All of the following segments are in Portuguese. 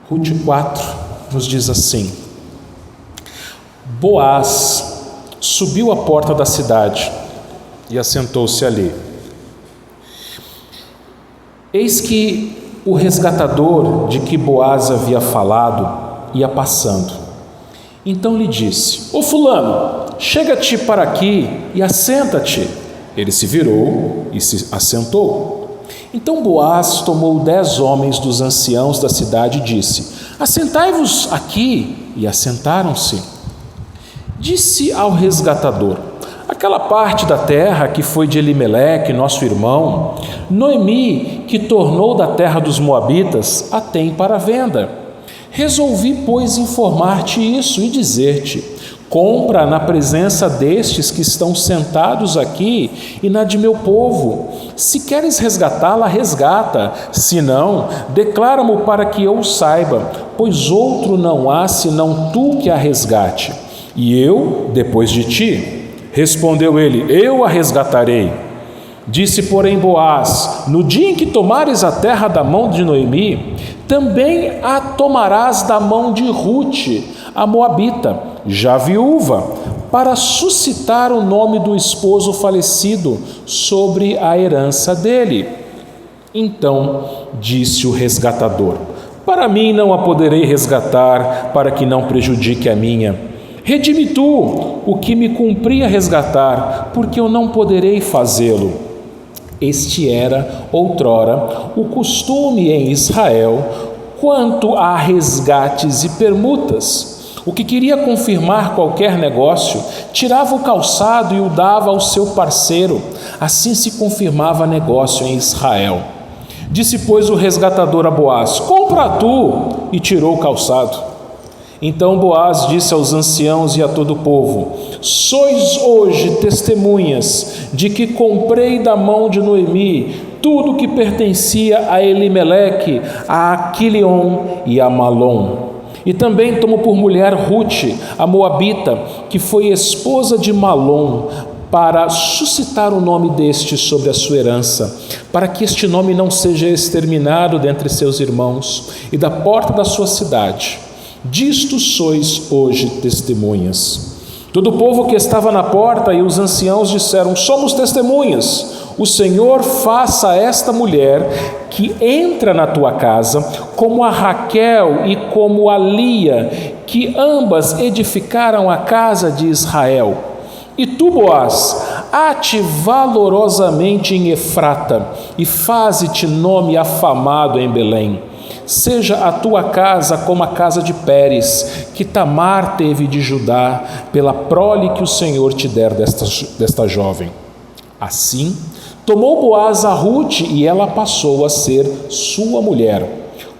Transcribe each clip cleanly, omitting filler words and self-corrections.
Rute 4 nos diz assim: Boaz subiu à porta da cidade e assentou-se ali. Eis que o resgatador de que Boaz havia falado ia passando. Então lhe disse: Ô fulano, chega-te para aqui e assenta-te. Ele se virou e se assentou. Então Boaz tomou 10 homens dos anciãos da cidade e disse: Assentai-vos aqui. E assentaram-se. Disse ao resgatador: Aquela parte da terra que foi de Elimeleque, nosso irmão, Noemi, que tornou da terra dos moabitas, a tem para venda. Resolvi, pois, informar-te isso e dizer-te: compra na presença destes que estão sentados aqui e na de meu povo. Se queres resgatá-la, resgata. Se não, declara-mo para que eu saiba, pois outro não há senão tu que a resgate. E eu, depois de ti. Respondeu ele: eu a resgatarei. Disse, porém, Boaz: no dia em que tomares a terra da mão de Noemi, também a tomarás da mão de Rute, a moabita, já viúva, para suscitar o nome do esposo falecido sobre a herança dele. Então disse o resgatador: para mim não a poderei resgatar, para que não prejudique a minha. Redime tu o que me cumpria resgatar, porque eu não poderei fazê-lo. Este era, outrora, o costume em Israel quanto a resgates e permutas. O que queria confirmar qualquer negócio, tirava o calçado e o dava ao seu parceiro. Assim se confirmava negócio em Israel. Disse, pois, o resgatador a Boaz: compra tu, e tirou o calçado. Então Boaz disse aos anciãos e a todo o povo: sois hoje testemunhas de que comprei da mão de Noemi tudo que pertencia a Elimeleque, a Aquilion e a Malom. E também tomo por mulher Rute, a moabita, que foi esposa de Malom, para suscitar o nome deste sobre a sua herança, para que este nome não seja exterminado dentre seus irmãos, e da porta da sua cidade. Disto sois hoje testemunhas. Todo o povo que estava na porta e os anciãos disseram: somos testemunhas. O Senhor faça a esta mulher que entra na tua casa, como a Raquel e como a Lia, que ambas edificaram a casa de Israel. E tu, Boaz, ate valorosamente em Efrata, e faze-te nome afamado em Belém. Seja a tua casa como a casa de Pérez, que Tamar teve de Judá, pela prole que o Senhor te der desta jovem. Assim, tomou Boaz a Rute, e ela passou a ser sua mulher.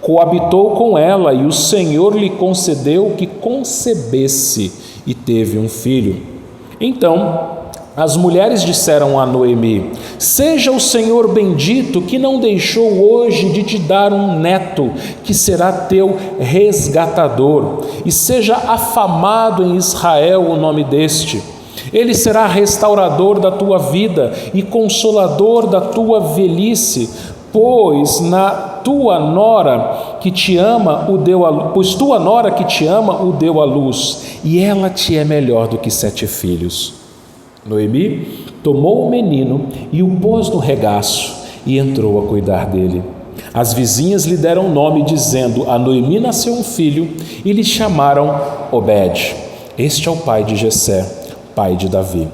Coabitou com ela, e o Senhor lhe concedeu que concebesse, e teve um filho. Então as mulheres disseram a Noemi: seja o Senhor bendito, que não deixou hoje de te dar um neto, que será teu resgatador, e seja afamado em Israel o nome deste. Ele será restaurador da tua vida e consolador da tua velhice, pois tua nora que te ama o deu à luz, e ela te é melhor do que 7 filhos. Noemi tomou o menino e o pôs no regaço e entrou a cuidar dele. As vizinhas lhe deram nome, dizendo: a Noemi nasceu um filho, e lhe chamaram Obed. Este é o pai de Jessé, pai de Davi.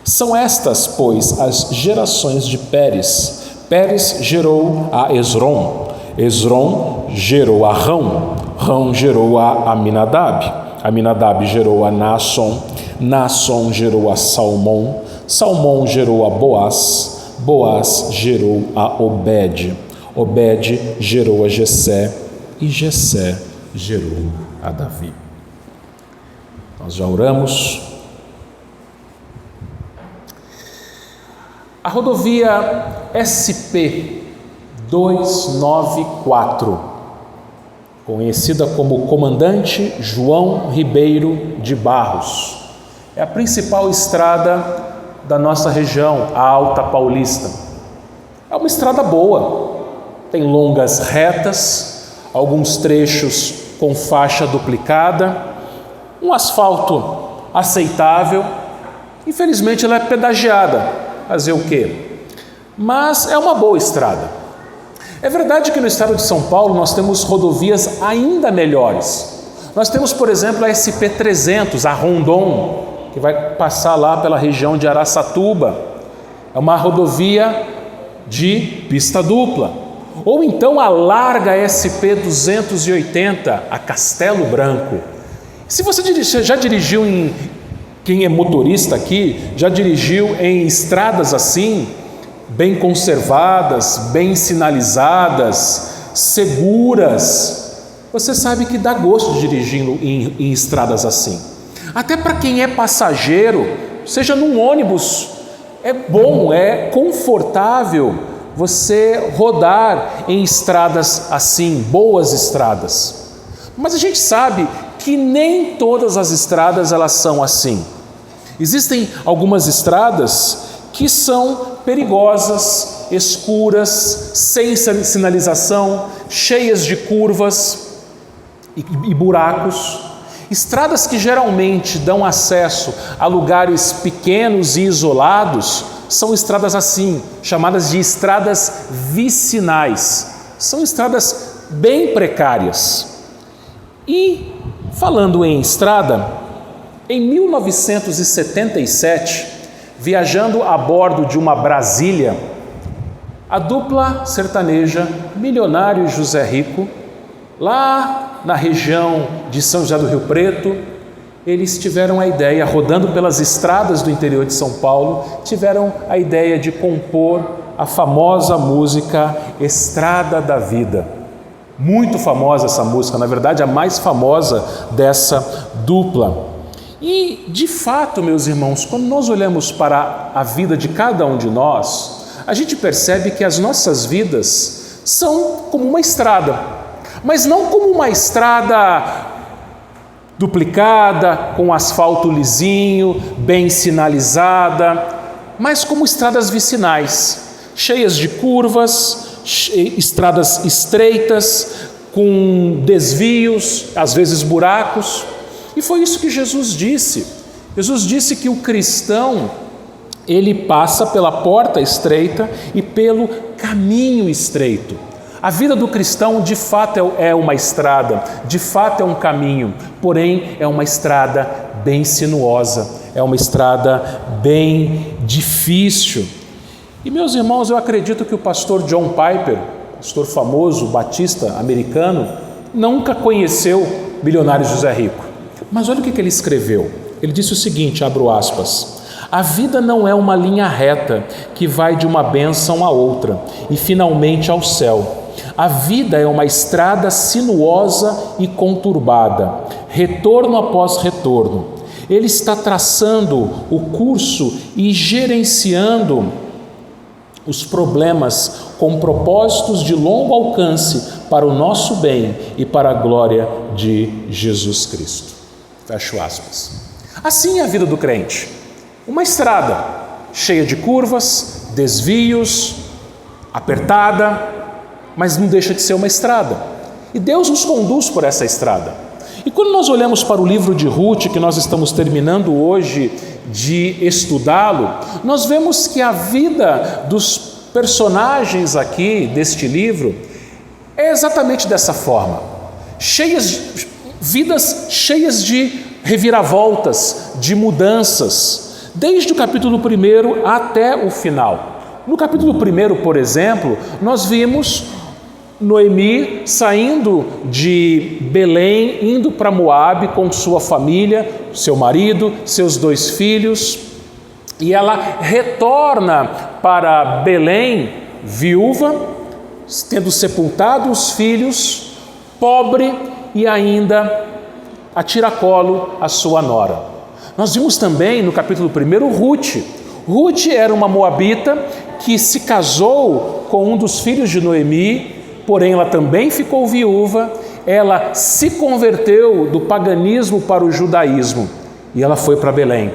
São estas, pois, as gerações de Pérez. Pérez gerou a Esrom, Esrom gerou a Rão, Rão gerou a Aminadab, Aminadab gerou a Naasson, Naasson gerou a Salmão, Salmão gerou a Boaz, Boaz gerou a Obed, Obed gerou a Jessé, e Jessé gerou a Davi. Nós já oramos. A rodovia SP 294, conhecida como Comandante João Ribeiro de Barros, é a principal estrada da nossa região, a Alta Paulista. É uma estrada boa, tem longas retas, alguns trechos com faixa duplicada, um asfalto aceitável. Infelizmente ela é pedagiada, fazer o quê? Mas é uma boa estrada. É verdade que no estado de São Paulo nós temos rodovias ainda melhores. Nós temos, por exemplo, a SP-300, a Rondon, que vai passar lá pela região de Araçatuba. É uma rodovia de pista dupla. Ou então a larga SP-280, a Castelo Branco. Se você já dirigiu quem é motorista aqui, já dirigiu em estradas assim, bem conservadas, bem sinalizadas, seguras, você sabe que dá gosto de dirigir em estradas assim. Até para quem é passageiro, seja num ônibus, é bom, é confortável você rodar em estradas assim, boas estradas. Mas a gente sabe que nem todas as estradas elas são assim. Existem algumas estradas que são perigosas, escuras, sem sinalização, cheias de curvas e buracos. Estradas que geralmente dão acesso a lugares pequenos e isolados são estradas assim, chamadas de estradas vicinais. São estradas bem precárias. E, falando em estrada, em 1977, viajando a bordo de uma Brasília, a dupla sertaneja Milionário e José Rico, lá na região de São José do Rio Preto, eles tiveram a ideia, rodando pelas estradas do interior de São Paulo, tiveram a ideia de compor a famosa música Estrada da Vida. Muito famosa essa música, na verdade a mais famosa dessa dupla. E, de fato, meus irmãos, quando nós olhamos para a vida de cada um de nós, a gente percebe que as nossas vidas são como uma estrada, mas não como uma estrada duplicada, com asfalto lisinho, bem sinalizada, mas como estradas vicinais, cheias de curvas, estradas estreitas, com desvios, às vezes buracos. E foi isso que Jesus disse. Jesus disse que o cristão, ele passa pela porta estreita e pelo caminho estreito. A vida do cristão, de fato, é uma estrada, de fato é um caminho, porém é uma estrada bem sinuosa, é uma estrada bem difícil. E, meus irmãos, eu acredito que o pastor John Piper, pastor famoso, batista americano, nunca conheceu Milionário José Rico. Mas olha o que ele escreveu. Ele disse o seguinte, abro aspas: a vida não é uma linha reta que vai de uma bênção a outra e finalmente ao céu. A vida é uma estrada sinuosa e conturbada, retorno após retorno. Ele está traçando o curso e gerenciando os problemas com propósitos de longo alcance para o nosso bem e para a glória de Jesus Cristo. Fecho aspas. Assim é a vida do crente. Uma estrada cheia de curvas, desvios, apertada, mas não deixa de ser uma estrada. E Deus nos conduz por essa estrada. E quando nós olhamos para o livro de Ruth, que nós estamos terminando hoje de estudá-lo, nós vemos que a vida dos personagens aqui deste livro é exatamente dessa forma. Vidas cheias de reviravoltas, de mudanças, desde o capítulo 1 até o final. No capítulo 1, por exemplo, nós vimos Noemi saindo de Belém, indo para Moabe com sua família, seu marido, seus 2 filhos, e ela retorna para Belém, viúva, tendo sepultado os filhos, pobre e ainda a tiracolo a sua nora. Nós vimos também no capítulo 1 Ruth. Ruth era uma moabita que se casou com um dos filhos de Noemi, porém ela também ficou viúva, ela se converteu do paganismo para o judaísmo e ela foi para Belém.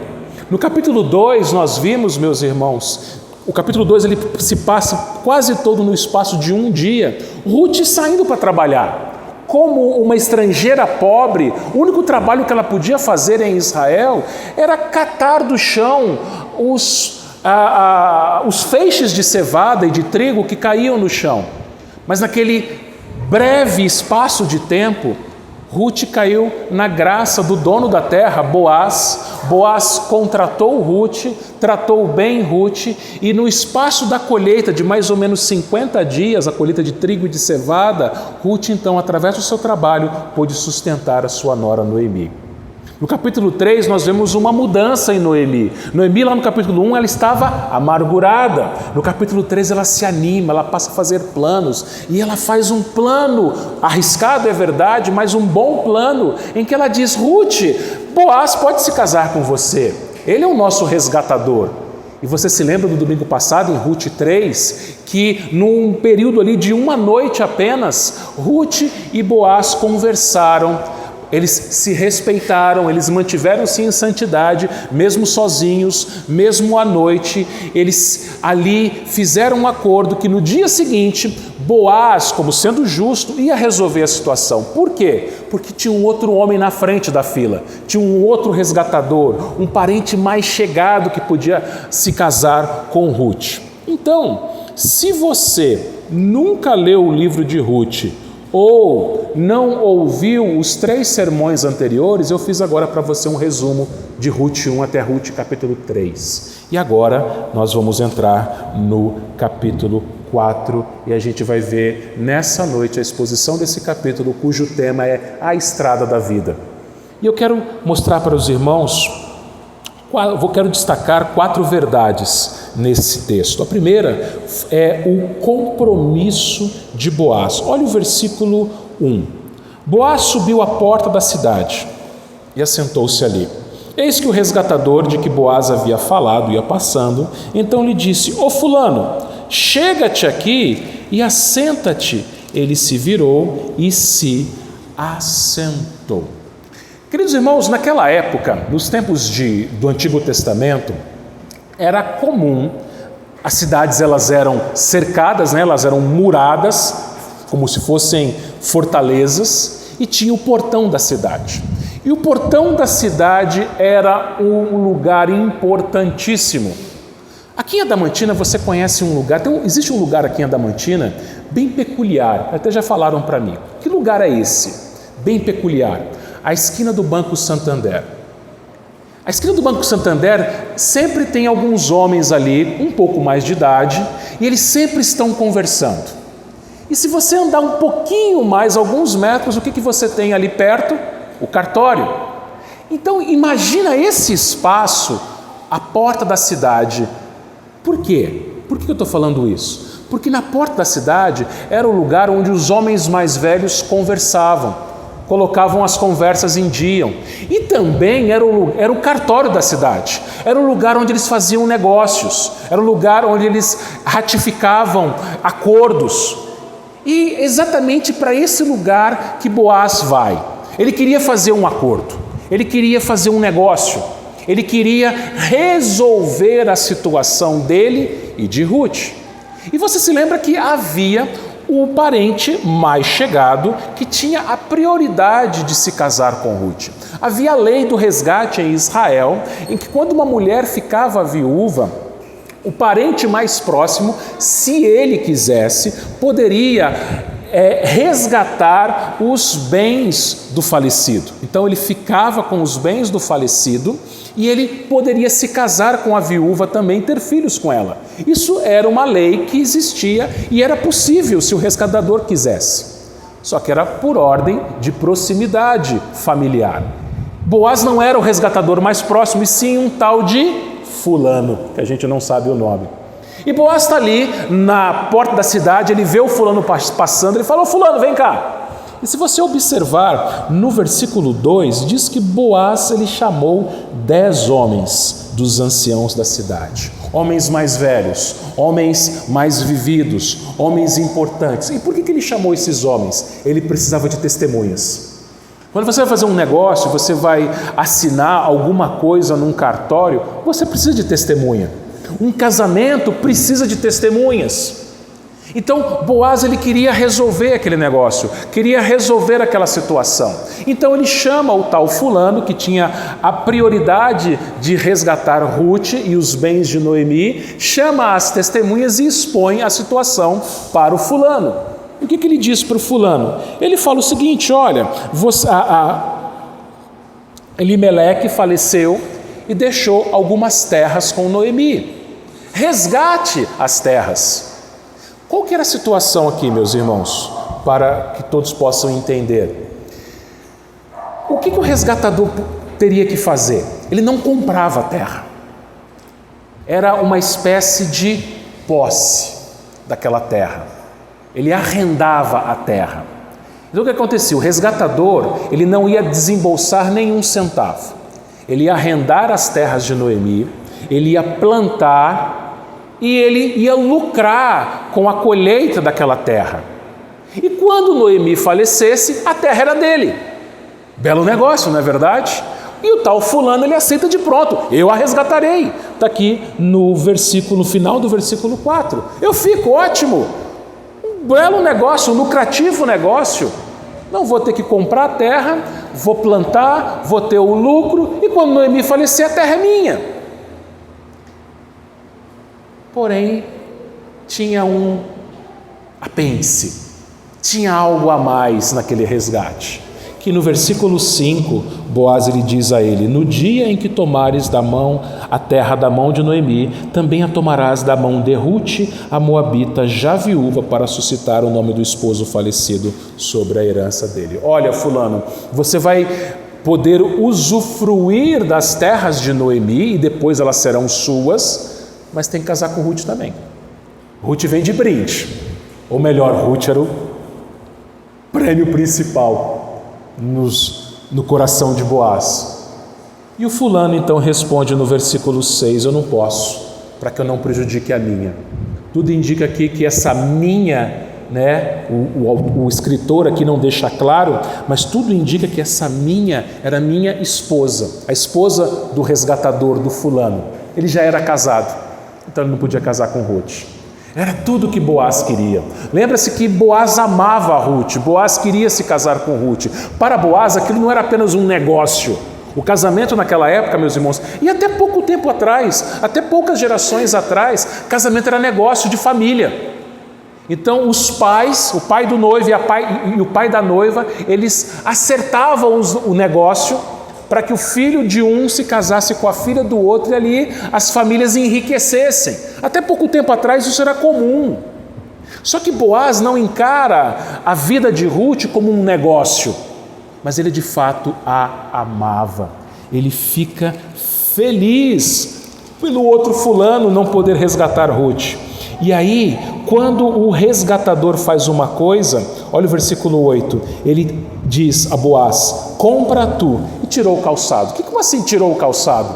No capítulo 2 nós vimos, meus irmãos, o capítulo 2 ele se passa quase todo no espaço de um dia, Ruth saindo para trabalhar, como uma estrangeira pobre, o único trabalho que ela podia fazer em Israel era catar do chão os feixes de cevada e de trigo que caíam no chão. Mas naquele breve espaço de tempo, Ruth caiu na graça do dono da terra, Boaz. Boaz contratou Ruth, tratou bem Ruth, e no espaço da colheita de mais ou menos 50 dias, a colheita de trigo e de cevada, Ruth então, através do seu trabalho, pôde sustentar a sua nora Noemi. No capítulo 3, nós vemos uma mudança em Noemi. Noemi, lá no capítulo 1, ela estava amargurada. No capítulo 3, ela se anima, ela passa a fazer planos. E ela faz um plano, arriscado é verdade, mas um bom plano, em que ela diz: Ruth, Boaz pode se casar com você. Ele é o nosso resgatador. E você se lembra do domingo passado, em Ruth 3, que num período ali de uma noite apenas, Ruth e Boaz conversaram. Eles se respeitaram, eles mantiveram-se em santidade, mesmo sozinhos, mesmo à noite. Eles ali fizeram um acordo que no dia seguinte, Boaz, como sendo justo, ia resolver a situação. Por quê? Porque tinha um outro homem na frente da fila, tinha um outro resgatador, um parente mais chegado que podia se casar com Ruth. Então, se você nunca leu o livro de Ruth, ou não ouviu os 3 sermões anteriores, eu fiz agora para você um resumo de Ruth 1 até Ruth capítulo 3. E agora nós vamos entrar no capítulo 4 e a gente vai ver nessa noite a exposição desse capítulo, cujo tema é a estrada da vida. E eu quero mostrar para os irmãos, quero destacar 4 verdades nesse texto. A primeira é o compromisso de Boaz. Olha o versículo 1. Boaz subiu à porta da cidade e assentou-se ali. Eis que o resgatador de que Boaz havia falado ia passando, então lhe disse: Ô fulano, chega-te aqui e assenta-te. Ele se virou e se assentou. Queridos irmãos, naquela época, nos tempos do Antigo Testamento, era comum, as cidades elas eram cercadas, elas eram muradas, como se fossem fortalezas, e tinha o portão da cidade. E o portão da cidade era um lugar importantíssimo. Aqui em Adamantina você conhece um lugar, existe um lugar aqui em Adamantina bem peculiar, até já falaram para mim. Que lugar é esse? Bem peculiar. A esquina do Banco Santander. A esquina do Banco Santander sempre tem alguns homens ali, um pouco mais de idade, e eles sempre estão conversando. E se você andar um pouquinho mais, alguns metros, o que você tem ali perto? O cartório. Então imagina esse espaço, a porta da cidade. Por quê? Por que eu estou falando isso? Porque na porta da cidade era o lugar onde os homens mais velhos conversavam, colocavam as conversas em dia. E também era o cartório da cidade, era o lugar onde eles faziam negócios, era o lugar onde eles ratificavam acordos. E exatamente para esse lugar que Boaz vai. Ele queria fazer um acordo, ele queria fazer um negócio, ele queria resolver a situação dele e de Ruth. E você se lembra que havia o parente mais chegado que tinha a prioridade de se casar com Ruth. Havia a lei do resgate em Israel, em que quando uma mulher ficava viúva, o parente mais próximo, se ele quisesse, poderia resgatar os bens do falecido. Então ele ficava com os bens do falecido e ele poderia se casar com a viúva também, ter filhos com ela. Isso era uma lei que existia e era possível se o resgatador quisesse. Só que era por ordem de proximidade familiar. Boaz não era o resgatador mais próximo, e sim um tal de fulano, que a gente não sabe o nome. E Boaz está ali na porta da cidade, ele vê o fulano passando, ele fala: ô fulano, vem cá. E se você observar no versículo 2, diz que Boaz ele chamou 10 homens dos anciãos da cidade. Homens mais velhos, homens mais vividos, homens importantes. E por que ele chamou esses homens? Ele precisava de testemunhas. Quando você vai fazer um negócio, você vai assinar alguma coisa num cartório, você precisa de testemunha. Um casamento precisa de testemunhas. Então Boaz ele queria resolver aquele negócio, queria resolver aquela situação. Então ele chama o tal fulano que tinha a prioridade de resgatar Ruth e os bens de Noemi, chama as testemunhas e expõe a situação para o fulano. O que ele diz para o fulano? Ele fala o seguinte: olha, Elimeleque faleceu e deixou algumas terras com Noemi. Resgate as terras. Qual que era a situação aqui, meus irmãos, para que todos possam entender? O que o resgatador teria que fazer? Ele não comprava a terra. Era uma espécie de posse daquela terra. Ele arrendava a terra. Então o que acontecia? O resgatador, ele não ia desembolsar nenhum centavo. Ele ia arrendar as terras de Noemi, ele ia plantar e ele ia lucrar com a colheita daquela terra. E quando Noemi falecesse, a terra era dele. Belo negócio, não é verdade? E o tal fulano, ele aceita de pronto: eu a resgatarei. Está aqui no final do versículo 4. Eu fico, ótimo. Um belo negócio, um lucrativo negócio. Não vou ter que comprar a terra, vou plantar, vou ter o lucro, e quando Noemi falecer, a terra é minha. Porém, tinha um apêndice, tinha algo a mais naquele resgate, que no versículo 5, Boaz ele diz a ele: no dia em que tomares a terra da mão de Noemi, também a tomarás da mão de Ruth, a moabita, já viúva, para suscitar o nome do esposo falecido sobre a herança dele. Olha, fulano, você vai poder usufruir das terras de Noemi e depois elas serão suas, mas tem que casar com Ruth também. Ruth vem de brinde, ou melhor, Ruth era o prêmio principal no coração de Boaz. E o fulano então responde no versículo 6: eu não posso, para que eu não prejudique a minha. Tudo indica aqui que essa minha, o escritor aqui não deixa claro, mas tudo indica que essa minha era minha esposa, a esposa do resgatador, do fulano. Ele já era casado, então ele não podia casar com Ruth. Era tudo que Boaz queria. Lembra-se que Boaz amava a Ruth, Boaz queria se casar com Ruth. Para Boaz aquilo não era apenas um negócio. O casamento naquela época, meus irmãos, e até pouco tempo atrás, até poucas gerações atrás, casamento era negócio de família. Então os pais, o pai do noivo e o pai da noiva, eles acertavam o negócio para que o filho de um se casasse com a filha do outro e ali as famílias enriquecessem. Até pouco tempo atrás isso era comum. Só que Boaz não encara a vida de Ruth como um negócio, mas ele de fato a amava. Ele fica feliz pelo outro fulano não poder resgatar Ruth. E aí, quando o resgatador faz uma coisa, olha o versículo 8, ele diz a Boaz: compra tu, e tirou o calçado. Como assim tirou o calçado?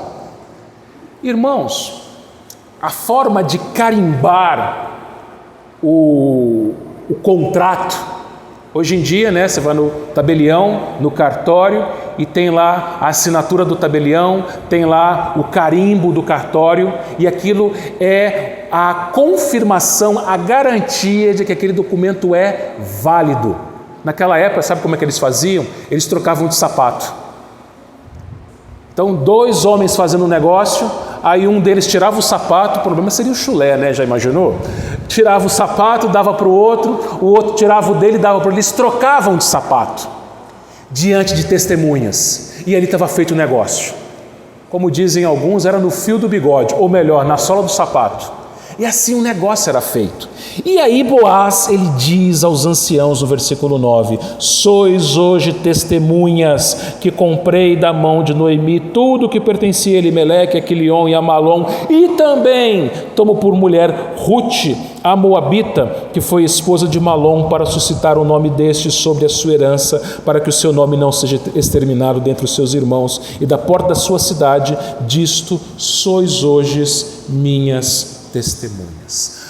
Irmãos, a forma de carimbar o contrato, hoje em dia, você vai no tabelião, no cartório, e tem lá a assinatura do tabelião, tem lá o carimbo do cartório, e aquilo é a confirmação, a garantia de que aquele documento é válido. Naquela época, sabe como é que eles faziam? Eles trocavam de sapato. Então, 2 homens fazendo um negócio, aí um deles tirava o sapato, o problema seria o chulé, já imaginou? Tirava o sapato, dava para o outro tirava o dele e dava para ele. Eles trocavam de sapato diante de testemunhas, e ali estava feito o negócio. Como dizem alguns, era no fio do bigode, ou melhor, na sola do sapato. E assim o negócio era feito. E aí Boaz, ele diz aos anciãos no versículo 9: sois hoje testemunhas que comprei da mão de Noemi tudo que pertencia a Elimeleque, a Quilion e a Malom, e também tomo por mulher Ruth, a moabita, que foi esposa de Malom, para suscitar o nome deste sobre a sua herança, para que o seu nome não seja exterminado dentre os seus irmãos, e da porta da sua cidade, disto sois hoje minhas testemunhas.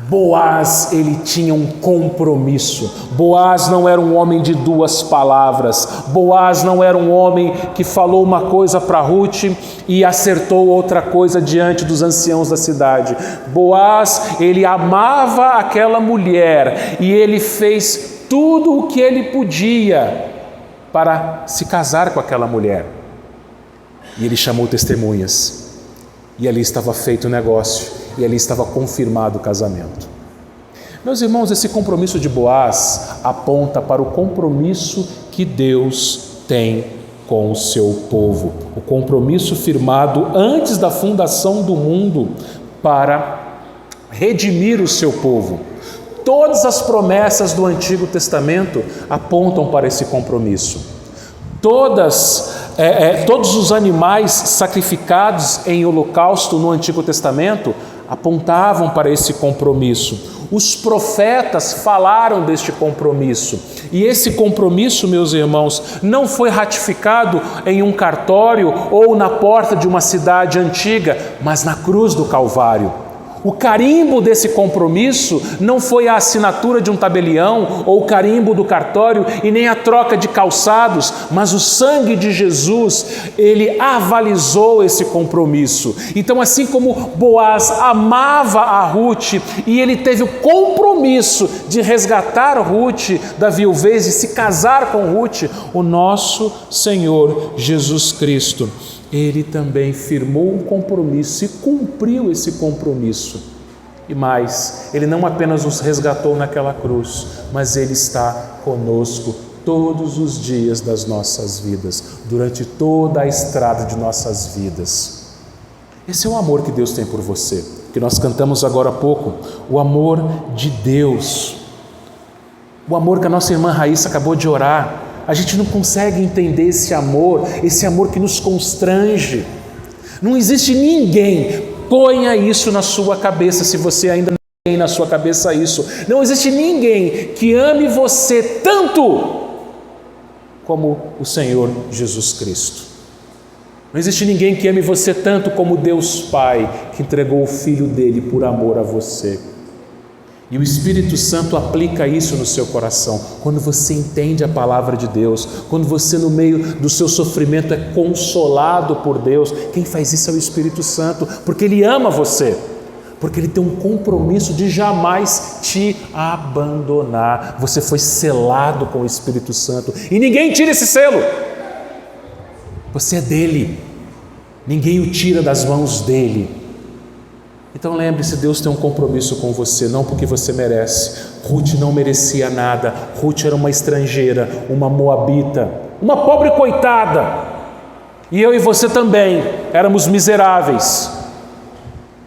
Boaz, ele tinha um compromisso. Boaz não era um homem de duas palavras. Boaz não era um homem que falou uma coisa para Ruth e acertou outra coisa diante dos anciãos da cidade. Boaz, ele amava aquela mulher e ele fez tudo o que ele podia para se casar com aquela mulher. E ele chamou testemunhas. E ali estava feito o negócio. E ali estava confirmado o casamento. Meus irmãos, esse compromisso de Boaz aponta para o compromisso que Deus tem com o seu povo. O compromisso firmado antes da fundação do mundo para redimir o seu povo. Todas as promessas do Antigo Testamento apontam para esse compromisso. Todos os animais sacrificados em holocausto no Antigo Testamento apontavam para esse compromisso. Os profetas falaram deste compromisso. E esse compromisso, meus irmãos, não foi ratificado em um cartório ou na porta de uma cidade antiga, mas na cruz do Calvário. O carimbo desse compromisso não foi a assinatura de um tabelião ou o carimbo do cartório e nem a troca de calçados, mas o sangue de Jesus, ele avalizou esse compromisso. Então, assim como Boaz amava a Ruth e ele teve o compromisso de resgatar Ruth da viuvez e se casar com Ruth, o nosso Senhor Jesus Cristo, ele também firmou um compromisso e cumpriu esse compromisso. E mais, ele não apenas nos resgatou naquela cruz, mas ele está conosco todos os dias das nossas vidas, durante toda a estrada de nossas vidas. Esse é o amor que Deus tem por você, que nós cantamos agora há pouco, o amor de Deus, o amor que a nossa irmã Raíssa acabou de orar. A gente não consegue entender esse amor que nos constrange. Não existe ninguém, ponha isso na sua cabeça, se você ainda não tem na sua cabeça isso. Não existe ninguém que ame você tanto como o Senhor Jesus Cristo. Não existe ninguém que ame você tanto como Deus Pai, que entregou o Filho dele por amor a você. E o Espírito Santo aplica isso no seu coração, quando você entende a palavra de Deus, quando você no meio do seu sofrimento é consolado por Deus. Quem faz isso é o Espírito Santo, porque Ele ama você, porque Ele tem um compromisso de jamais te abandonar. Você foi selado com o Espírito Santo e ninguém tira esse selo, você é dele, ninguém o tira das mãos dele. Então lembre-se, Deus tem um compromisso com você, não porque você merece. Ruth não merecia nada. Ruth era uma estrangeira, uma moabita, uma pobre coitada. E eu e você também éramos miseráveis.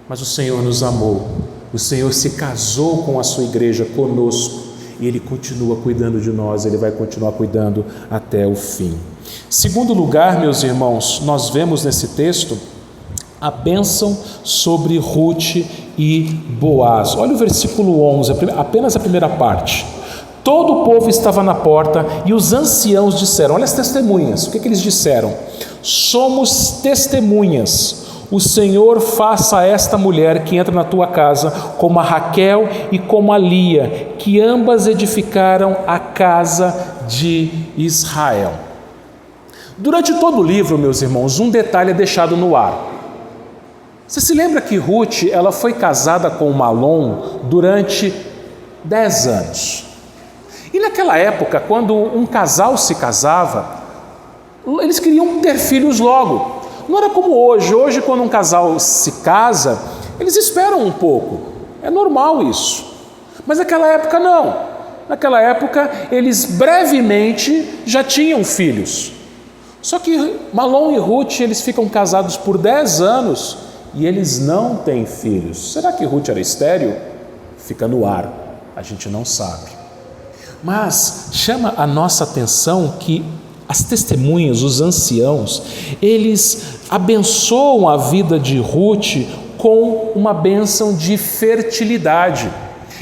Mas o Senhor nos amou. O Senhor se casou com a sua igreja, conosco. E Ele continua cuidando de nós, Ele vai continuar cuidando até o fim. Segundo lugar, meus irmãos, nós vemos nesse texto a bênção sobre Ruth e Boaz. Olha o versículo 11, apenas a primeira parte. Todo o povo estava na porta e os anciãos disseram, olha as testemunhas, o que eles disseram? Somos testemunhas, o Senhor faça a esta mulher que entra na tua casa como a Raquel e como a Lia, que ambas edificaram a casa de Israel. Durante todo o livro, meus irmãos, um detalhe é deixado no ar. Você se lembra que Ruth, ela foi casada com Malom durante 10 anos. E naquela época, quando um casal se casava, eles queriam ter filhos logo. Não era como hoje. Hoje, quando um casal se casa, eles esperam um pouco. É normal isso. Mas naquela época não. Naquela época, eles brevemente já tinham filhos. Só que Malom e Ruth, eles ficam casados por 10 anos e eles não têm filhos. Será que Ruth era estéril? Fica no ar, a gente não sabe. Mas chama a nossa atenção que as testemunhas, os anciãos, eles abençoam a vida de Ruth com uma bênção de fertilidade.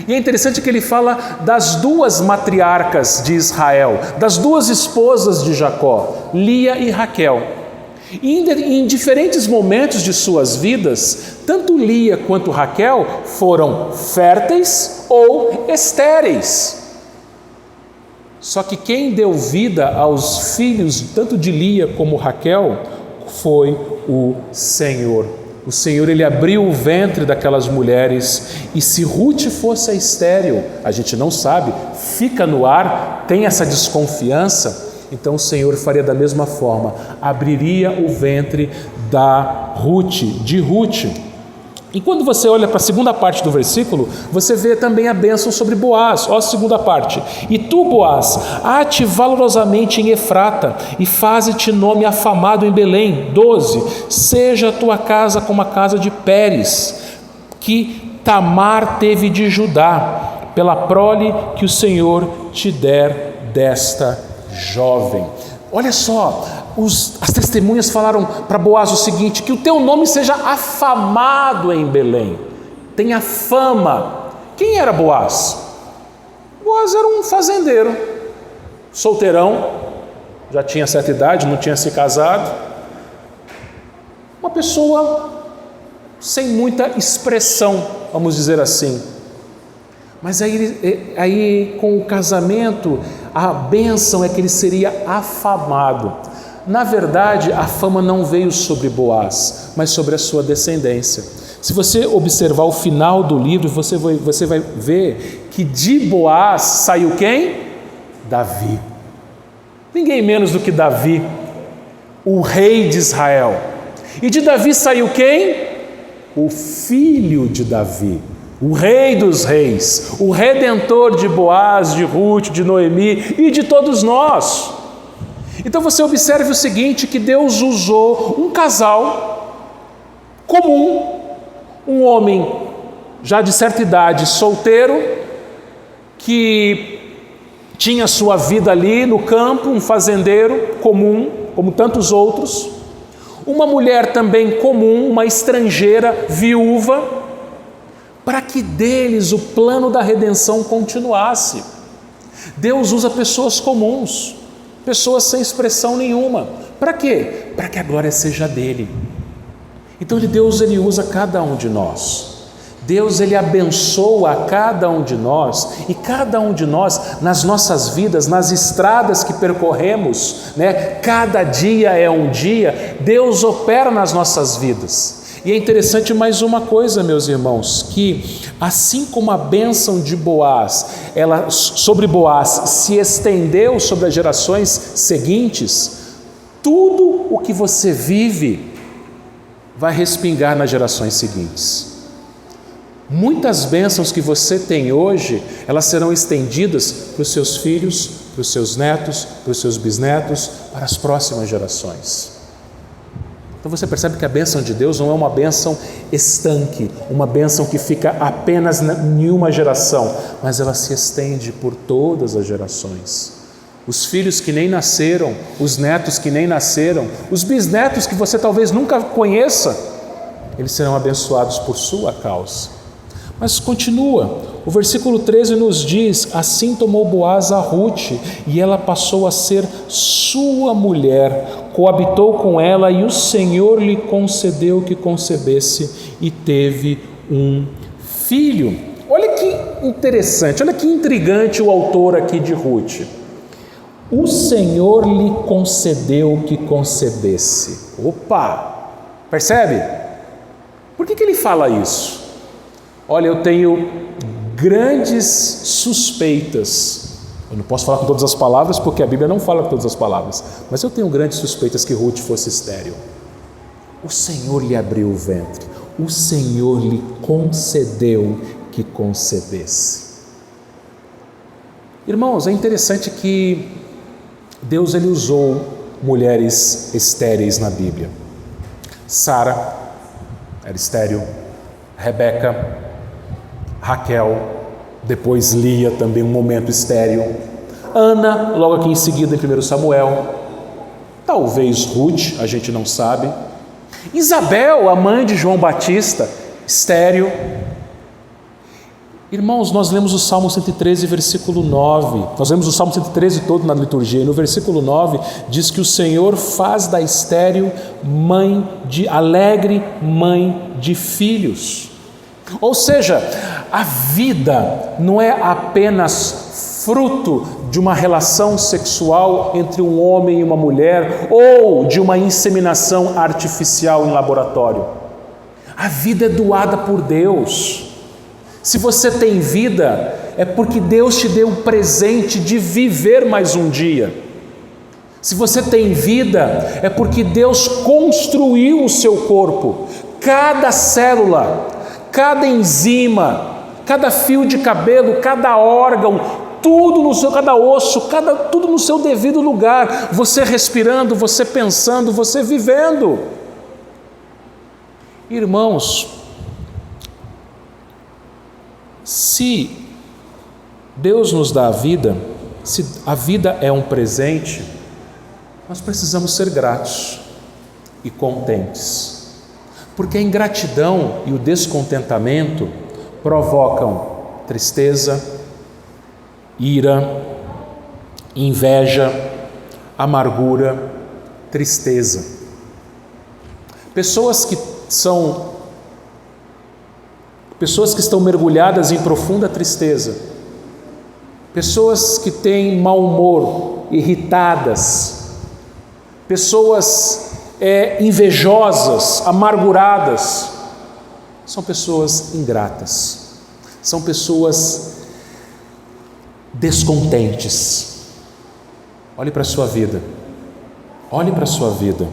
E é interessante que ele fala das duas matriarcas de Israel, das duas esposas de Jacó, Lia e Raquel. E em diferentes momentos de suas vidas, tanto Lia quanto Raquel foram férteis ou estéreis. Só que quem deu vida aos filhos, tanto de Lia como Raquel, foi o Senhor. O Senhor, Ele abriu o ventre daquelas mulheres, e se Ruth fosse estéril, a gente não sabe, fica no ar, tem essa desconfiança, então o Senhor faria da mesma forma, abriria o ventre de Ruth. E quando você olha para a segunda parte do versículo, você vê também a bênção sobre Boaz. Olha a segunda parte. E tu, Boaz, há-te valorosamente em Efrata, e faze-te nome afamado em Belém. 12. Seja a tua casa como a casa de Pérez, que Tamar teve de Judá, pela prole que o Senhor te der desta jovem. Olha só, as testemunhas falaram para Boaz o seguinte: que o teu nome seja afamado em Belém, tenha fama. Quem era Boaz? Boaz era um fazendeiro, solteirão, já tinha certa idade, não tinha se casado, uma pessoa sem muita expressão, vamos dizer assim. Mas aí com o casamento, a bênção é que ele seria afamado. Na verdade, a fama não veio sobre Boaz, mas sobre a sua descendência. Se você observar o final do livro, você vai ver que de Boaz saiu quem? Davi. Ninguém menos do que Davi, o rei de Israel. E de Davi saiu quem? O filho de Davi, o rei dos reis, o redentor de Boaz, de Ruth, de Noemi e de todos nós. Então você observe o seguinte, que Deus usou um casal comum, um homem já de certa idade, solteiro, que tinha sua vida ali no campo, um fazendeiro comum, como tantos outros, uma mulher também comum, uma estrangeira, viúva, para que deles o plano da redenção continuasse. Deus usa pessoas comuns, pessoas sem expressão nenhuma. Para quê? Para que a glória seja dele. Então Deus ele usa cada um de nós. Deus ele abençoa a cada um de nós, e cada um de nós nas nossas vidas, nas estradas que percorremos, cada dia é um dia, Deus opera nas nossas vidas. E é interessante mais uma coisa, meus irmãos, que assim como a bênção de Boaz, sobre Boaz se estendeu sobre as gerações seguintes, tudo o que você vive vai respingar nas gerações seguintes. Muitas bênçãos que você tem hoje, elas serão estendidas para os seus filhos, para os seus netos, para os seus bisnetos, para as próximas gerações. Então você percebe que a bênção de Deus não é uma bênção estanque, uma bênção que fica apenas em uma geração, mas ela se estende por todas as gerações. Os filhos que nem nasceram, os netos que nem nasceram, os bisnetos que você talvez nunca conheça, eles serão abençoados por sua causa. Mas continua, o versículo 13 nos diz: assim tomou Boaz a Ruth, e ela passou a ser sua mulher, coabitou com ela, e o Senhor lhe concedeu que concebesse, e teve um filho. Olha que interessante, olha que intrigante o autor aqui de Ruth. O Senhor lhe concedeu que concebesse. Opa! Percebe? Por que ele fala isso? Olha, eu tenho grandes suspeitas. Eu não posso falar com todas as palavras, porque a Bíblia não fala com todas as palavras, mas eu tenho grandes suspeitas que Ruth fosse estéril. O Senhor lhe abriu o ventre, o Senhor lhe concedeu que concebesse. Irmãos, é interessante que Deus ele usou mulheres estéreis na Bíblia. Sara era estéril, Rebeca, Raquel, depois Lia, também um momento estéril, Ana, logo aqui em seguida em 1 Samuel, talvez Ruth, a gente não sabe, Isabel, a mãe de João Batista, estéril. Irmãos, nós lemos o Salmo 113, versículo 9. Nós lemos o Salmo 113 todo na liturgia. E no versículo 9 diz que o Senhor faz da estéril alegre mãe de filhos. Ou seja, a vida não é apenas fruto de uma relação sexual entre um homem e uma mulher ou de uma inseminação artificial em laboratório. A vida é doada por Deus. Se você tem vida, é porque Deus te deu o presente de viver mais um dia. Se você tem vida, é porque Deus construiu o seu corpo. Cada célula, cada enzima, cada fio de cabelo, cada órgão, tudo no seu, cada osso, tudo no seu devido lugar. Você respirando, você pensando, você vivendo. Irmãos, se Deus nos dá a vida, se a vida é um presente, nós precisamos ser gratos e contentes, porque a ingratidão e o descontentamento provocam tristeza, ira, inveja, amargura, tristeza. Pessoas que estão mergulhadas em profunda tristeza, pessoas que têm mau humor, irritadas, pessoas invejosas, amarguradas, são pessoas ingratas, são pessoas descontentes. Olhe para a sua vida, olhe para a sua vida.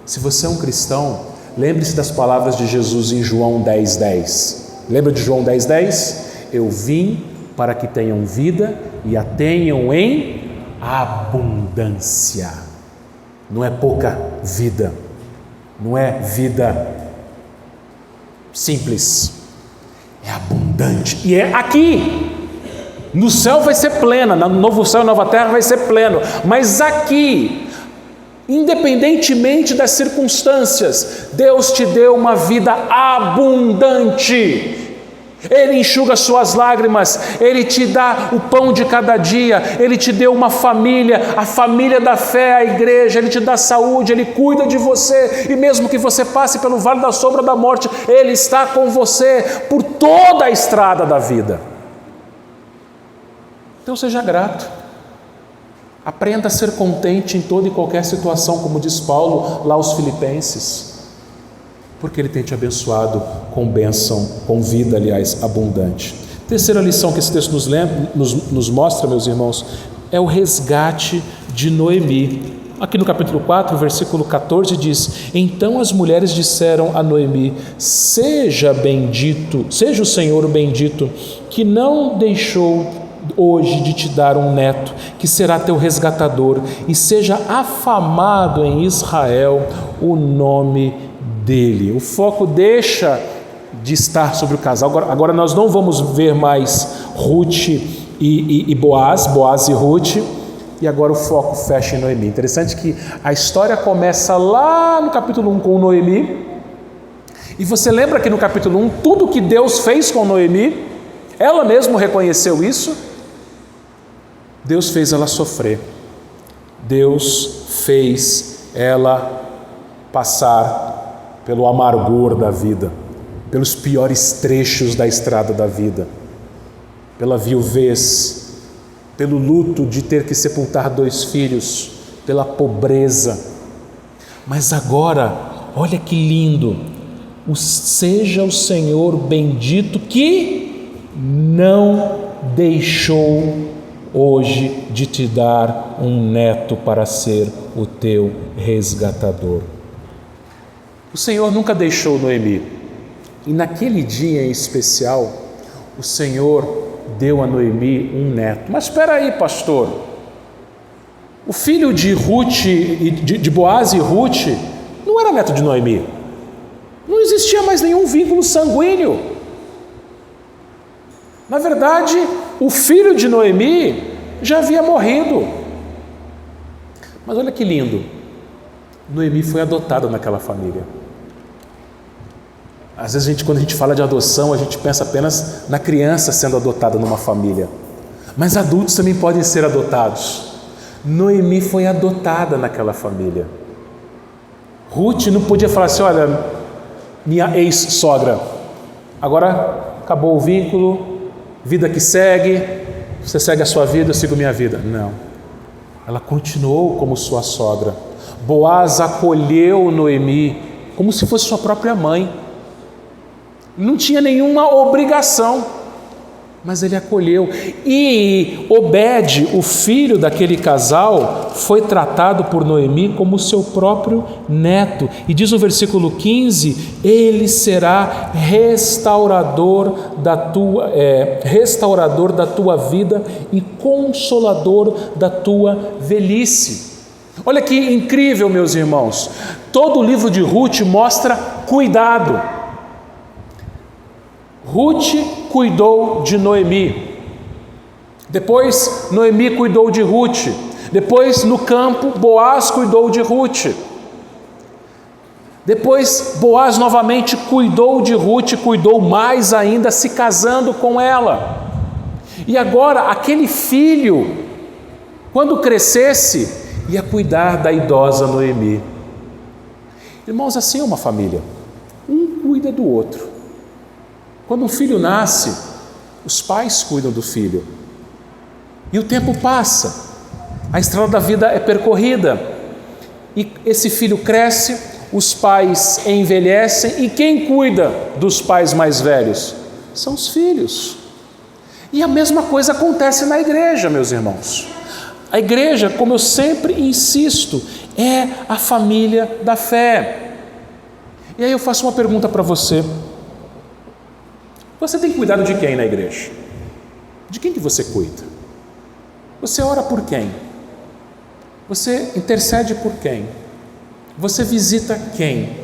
Se você é um cristão, lembre-se das palavras de Jesus em João 10:10. Lembra de João 10:10? Eu vim para que tenham vida e a tenham em abundância. Não é pouca vida, não é vida simples, é abundante. E é aqui. No céu vai ser plena, no novo céu e nova terra vai ser pleno, mas aqui, independentemente das circunstâncias, Deus te deu uma vida abundante. Ele enxuga suas lágrimas, Ele te dá o pão de cada dia, Ele te deu uma família, a família da fé, a igreja, Ele te dá saúde, Ele cuida de você, e mesmo que você passe pelo vale da sombra da morte, Ele está com você por toda a estrada da vida. Então seja grato, aprenda a ser contente em toda e qualquer situação, como diz Paulo lá aos Filipenses, porque Ele tem te abençoado com bênção, com vida, aliás, abundante. Terceira lição que esse texto nos mostra, meus irmãos, é o resgate de Noemi. Aqui no capítulo 4, versículo 14 diz: então as mulheres disseram a Noemi: seja o Senhor bendito, que não deixou hoje de te dar um neto, que será teu resgatador, e seja afamado em Israel o nome dele. O foco deixa de estar sobre o casal. Agora nós não vamos ver mais Ruth e Boaz e Ruth, e agora o foco fecha em Noemi. Interessante que a história começa lá no capítulo 1 com Noemi, e você lembra que no capítulo 1 tudo que Deus fez com Noemi, ela mesma reconheceu isso. Deus fez ela sofrer, Deus fez ela passar pelo amargor da vida, pelos piores trechos da estrada da vida, pela viuvez, pelo luto de ter que sepultar 2 filhos, pela pobreza. Mas agora, olha que lindo, seja o Senhor bendito que não deixou hoje de te dar um neto para ser o teu resgatador. O Senhor nunca deixou Noemi, e naquele dia em especial, o Senhor deu a Noemi um neto. Mas espera aí, pastor, o filho de Boaz e Ruth não era neto de Noemi, não existia mais nenhum vínculo sanguíneo. Na verdade, o filho de Noemi já havia morrido. Mas olha que lindo, Noemi foi adotada naquela família. Às vezes quando a gente fala de adoção, a gente pensa apenas na criança sendo adotada numa família. Mas adultos também podem ser adotados. Noemi foi adotada naquela família. Ruth não podia falar assim: olha, minha ex-sogra, agora acabou o vínculo, vida que segue, você segue a sua vida, eu sigo minha vida. Não, ela continuou como sua sogra. Boaz acolheu Noemi como se fosse sua própria mãe. Não tinha nenhuma obrigação, mas ele acolheu. E Obed, o filho daquele casal, foi tratado por Noemi como seu próprio neto. E diz o versículo 15: ele será restaurador da tua vida e consolador da tua velhice. Olha que incrível, meus irmãos. Todo o livro de Ruth mostra cuidado. Ruth cuidou de Noemi, depois Noemi cuidou de Ruth, depois no campo Boaz cuidou de Ruth, depois Boaz novamente cuidou de Ruth, cuidou mais ainda se casando com ela. E agora aquele filho, quando crescesse, ia cuidar da idosa Noemi. Irmãos, assim é uma família, um cuida do outro. Quando um filho nasce, os pais cuidam do filho. E o tempo passa, a estrada da vida é percorrida. E esse filho cresce, os pais envelhecem. E quem cuida dos pais mais velhos? São os filhos. E a mesma coisa acontece na igreja, meus irmãos. A igreja, como eu sempre insisto, é a família da fé. E aí eu faço uma pergunta para você. Você tem cuidado de quem na igreja? De quem que você cuida? Você ora por quem? Você intercede por quem? Você visita quem?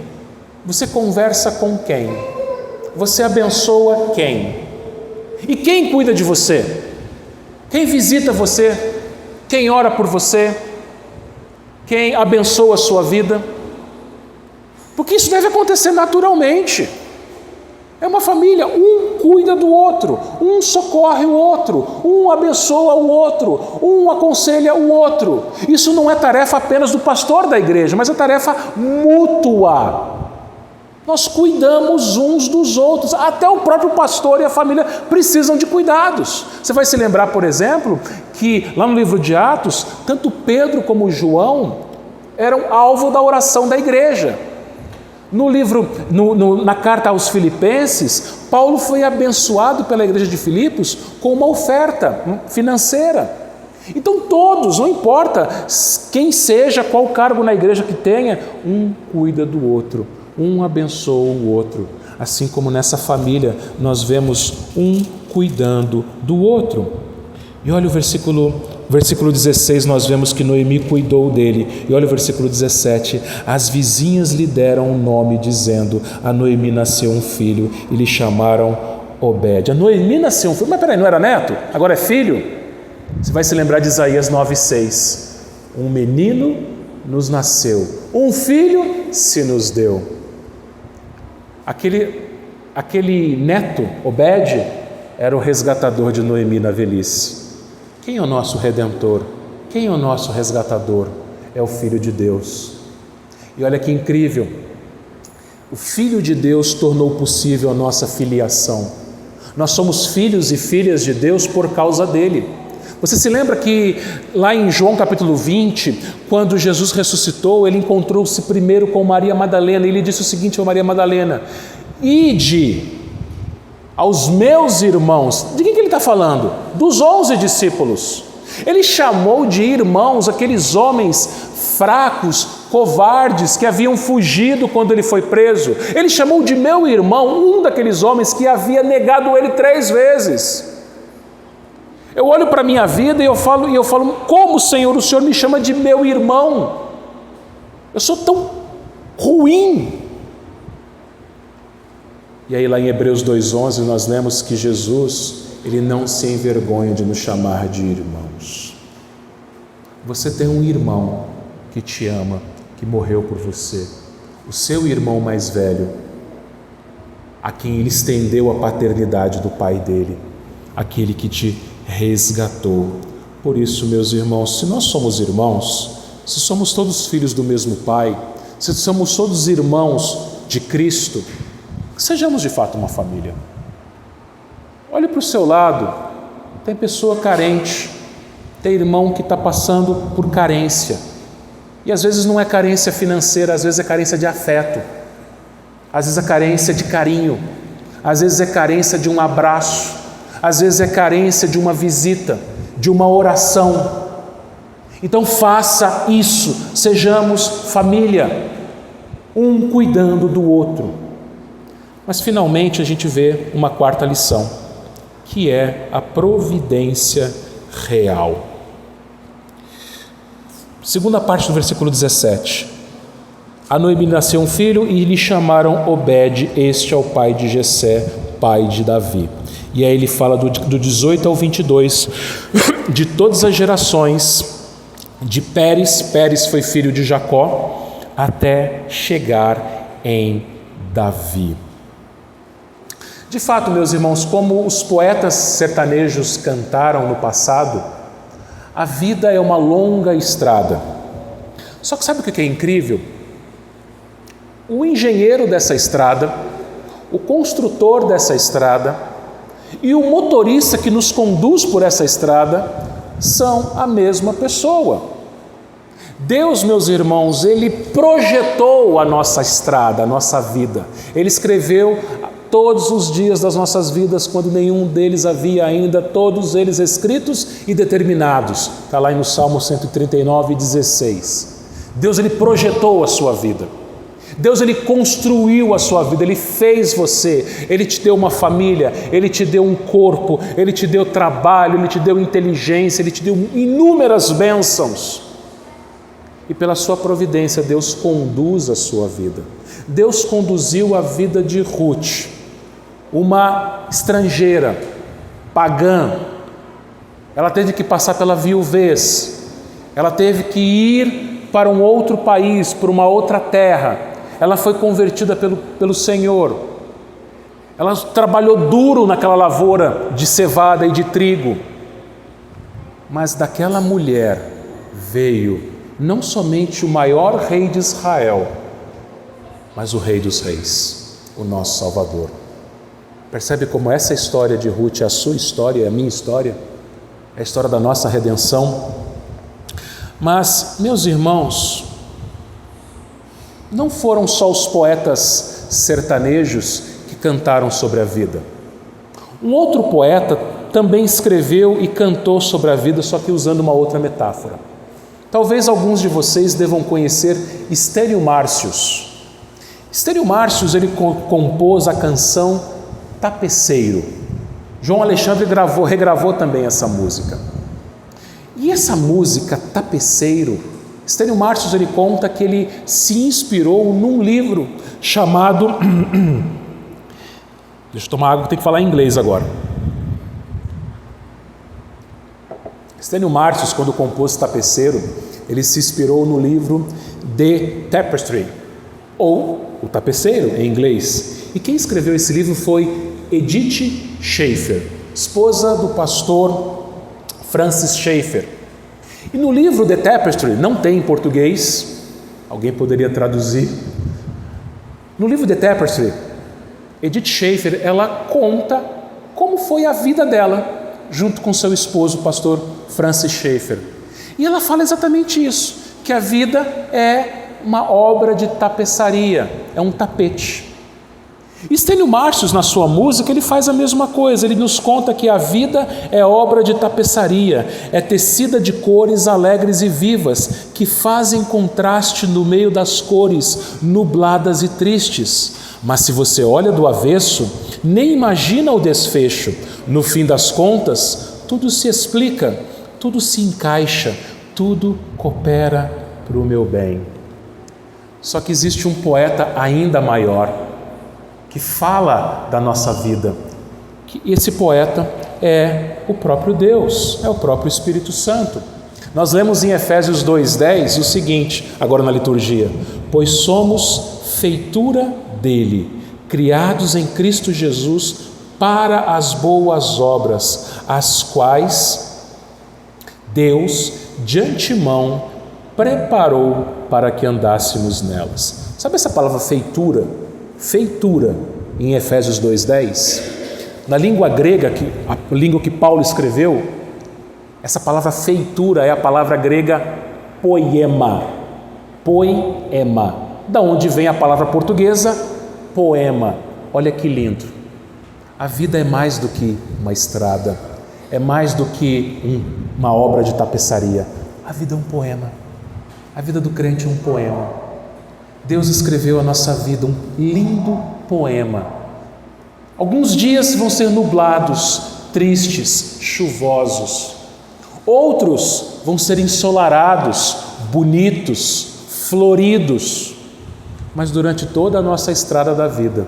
Você conversa com quem? Você abençoa quem? E quem cuida de você? Quem visita você? Quem ora por você? Quem abençoa a sua vida? Porque isso deve acontecer naturalmente. É uma família, um cuida do outro, um socorre o outro, um abençoa o outro, um aconselha o outro. Isso não é tarefa apenas do pastor da igreja, mas é tarefa mútua. Nós cuidamos uns dos outros, até o próprio pastor e a família precisam de cuidados. Você vai se lembrar, por exemplo, que lá no livro de Atos, tanto Pedro como João eram alvo da oração da igreja. Na carta aos Filipenses, Paulo foi abençoado pela igreja de Filipos com uma oferta financeira. Então todos, não importa quem seja, qual cargo na igreja que tenha, um cuida do outro, um abençoa o outro. Assim como nessa família nós vemos um cuidando do outro. E olha o versículo 16, nós vemos que Noemi cuidou dele. E olha o versículo 17: as vizinhas lhe deram um nome, dizendo: a Noemi nasceu um filho, e lhe chamaram Obed. A Noemi nasceu um filho, mas peraí, não era neto? Agora é filho? Você vai se lembrar de Isaías 9,6: um menino nos nasceu, um filho se nos deu. Aquele neto, Obed, era o resgatador de Noemi na velhice. Quem é o nosso Redentor? Quem é o nosso resgatador? É o Filho de Deus. E olha que incrível, o Filho de Deus tornou possível a nossa filiação. Nós somos filhos e filhas de Deus por causa dele. Você se lembra que lá em João capítulo 20, quando Jesus ressuscitou, ele encontrou-se primeiro com Maria Madalena, e ele disse o seguinte a Maria Madalena: ide aos meus irmãos. De quem que ele está falando? Dos 11 discípulos. Ele chamou de irmãos aqueles homens fracos, covardes, que haviam fugido quando ele foi preso. Ele chamou de meu irmão um daqueles homens que havia negado ele 3 vezes. Eu olho para a minha vida e eu falo, como, Senhor, o Senhor me chama de meu irmão? Eu sou tão ruim. E aí lá em Hebreus 2,11 nós lemos que Jesus, ele não se envergonha de nos chamar de irmãos. Você tem um irmão que te ama, que morreu por você. O seu irmão mais velho a quem ele estendeu a paternidade do Pai dele, aquele que te resgatou. Por isso, meus irmãos, se nós somos irmãos, se somos todos filhos do mesmo Pai, se somos todos irmãos de Cristo, sejamos de fato uma família. Olhe para o seu lado, tem pessoa carente, tem irmão que está passando por carência, e às vezes não é carência financeira, às vezes é carência de afeto, às vezes é carência de carinho, às vezes é carência de um abraço, às vezes é carência de uma visita, de uma oração. Então faça isso, sejamos família, um cuidando do outro. Mas finalmente a gente vê uma quarta lição, que é a providência real. Segunda parte do versículo 17. A Noemi nasceu um filho e lhe chamaram Obed, este é o pai de Jessé, pai de Davi. E aí ele fala do 18 ao 22, de todas as gerações de Pérez. Pérez foi filho de Jacó, até chegar em Davi. De fato, meus irmãos, como os poetas sertanejos cantaram no passado, a vida é uma longa estrada. Só que sabe o que é incrível? O engenheiro dessa estrada, o construtor dessa estrada e o motorista que nos conduz por essa estrada são a mesma pessoa. Deus, meus irmãos, Ele projetou a nossa estrada, a nossa vida. Ele escreveu todos os dias das nossas vidas, quando nenhum deles havia ainda, todos eles escritos e determinados. Está lá no Salmo 139, 16. Deus, Ele projetou a sua vida. Deus, Ele construiu a sua vida, Ele fez você, Ele te deu uma família, Ele te deu um corpo, Ele te deu trabalho, Ele te deu inteligência, Ele te deu inúmeras bênçãos. E pela sua providência, Deus conduz a sua vida. Deus conduziu a vida de Ruth, uma estrangeira, pagã. Ela teve que passar pela viuvez, ela teve que ir para um outro país, para uma outra terra. Ela foi convertida pelo Senhor. Ela trabalhou duro naquela lavoura de cevada e de trigo. Mas daquela mulher veio não somente o maior rei de Israel, mas o Rei dos Reis, o nosso Salvador. Percebe como essa história de Ruth é a sua história, é a minha história, é a história da nossa redenção. Mas, meus irmãos, não foram só os poetas sertanejos que cantaram sobre a vida. Um outro poeta também escreveu e cantou sobre a vida, só que usando uma outra metáfora. Talvez alguns de vocês devam conhecer Estênio Márcios. Estênio Márcios, ele compôs a canção Tapeceiro. João Alexandre regravou também essa música. E essa música, Tapeceiro, Estênio Márcios, ele conta que ele se inspirou num livro chamado... Deixa eu tomar água, que tem que falar em inglês agora. Estênio Márcios, quando compôs Tapeceiro, ele se inspirou no livro The Tapestry, ou O Tapeceiro, em inglês. E quem escreveu esse livro foi Edith Schaeffer, esposa do pastor Francis Schaeffer. E no livro The Tapestry, não tem em português, alguém poderia traduzir. No livro The Tapestry, Edith Schaeffer, ela conta como foi a vida dela, junto com seu esposo, o pastor Francis Schaeffer. E ela fala exatamente isso, que a vida é uma obra de tapeçaria, é um tapete. Estênio Márcios, na sua música, ele faz a mesma coisa, ele nos conta que a vida é obra de tapeçaria, é tecida de cores alegres e vivas, que fazem contraste no meio das cores nubladas e tristes. Mas se você olha do avesso, nem imagina o desfecho. No fim das contas, tudo se explica, tudo se encaixa, tudo coopera para o meu bem. Só que existe um poeta ainda maior, que fala da nossa vida. Esse poeta é o próprio Deus, é o próprio Espírito Santo. Nós lemos em Efésios 2:10 o seguinte, agora na liturgia: pois somos feitura dele, criados em Cristo Jesus para as boas obras, as quais Deus de antemão preparou para que andássemos nelas. Sabe essa palavra feitura? Feitura, em Efésios 2:10. Na língua grega, a língua que Paulo escreveu, essa palavra feitura é a palavra grega poema. Poema. Da onde vem a palavra portuguesa poema. Olha que lindo. A vida é mais do que uma estrada, é mais do que uma obra de tapeçaria. A vida é um poema. A vida do crente é um poema. Deus escreveu a nossa vida um lindo poema. Alguns dias vão ser nublados, tristes, chuvosos. Outros vão ser ensolarados, bonitos, floridos. Mas durante toda a nossa estrada da vida,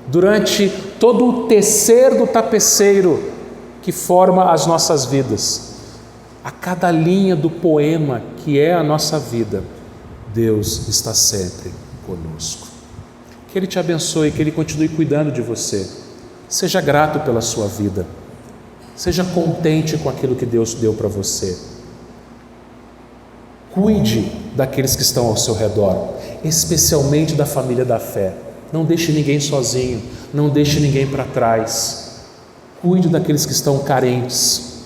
durante todo o tecer do tapeceiro que forma as nossas vidas, a cada linha do poema que é a nossa vida, Deus está sempre conosco. Que Ele te abençoe, que Ele continue cuidando de você. Seja grato pela sua vida. Seja contente com aquilo que Deus deu para você. Cuide daqueles que estão ao seu redor, especialmente da família da fé. Não deixe ninguém sozinho, não deixe ninguém para trás. Cuide daqueles que estão carentes,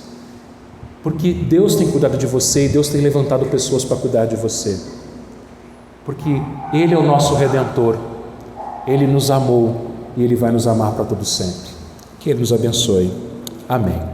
porque Deus tem cuidado de você e Deus tem levantado pessoas para cuidar de você. Porque Ele é o nosso Redentor, Ele nos amou e Ele vai nos amar para todo sempre. Que Ele nos abençoe. Amém.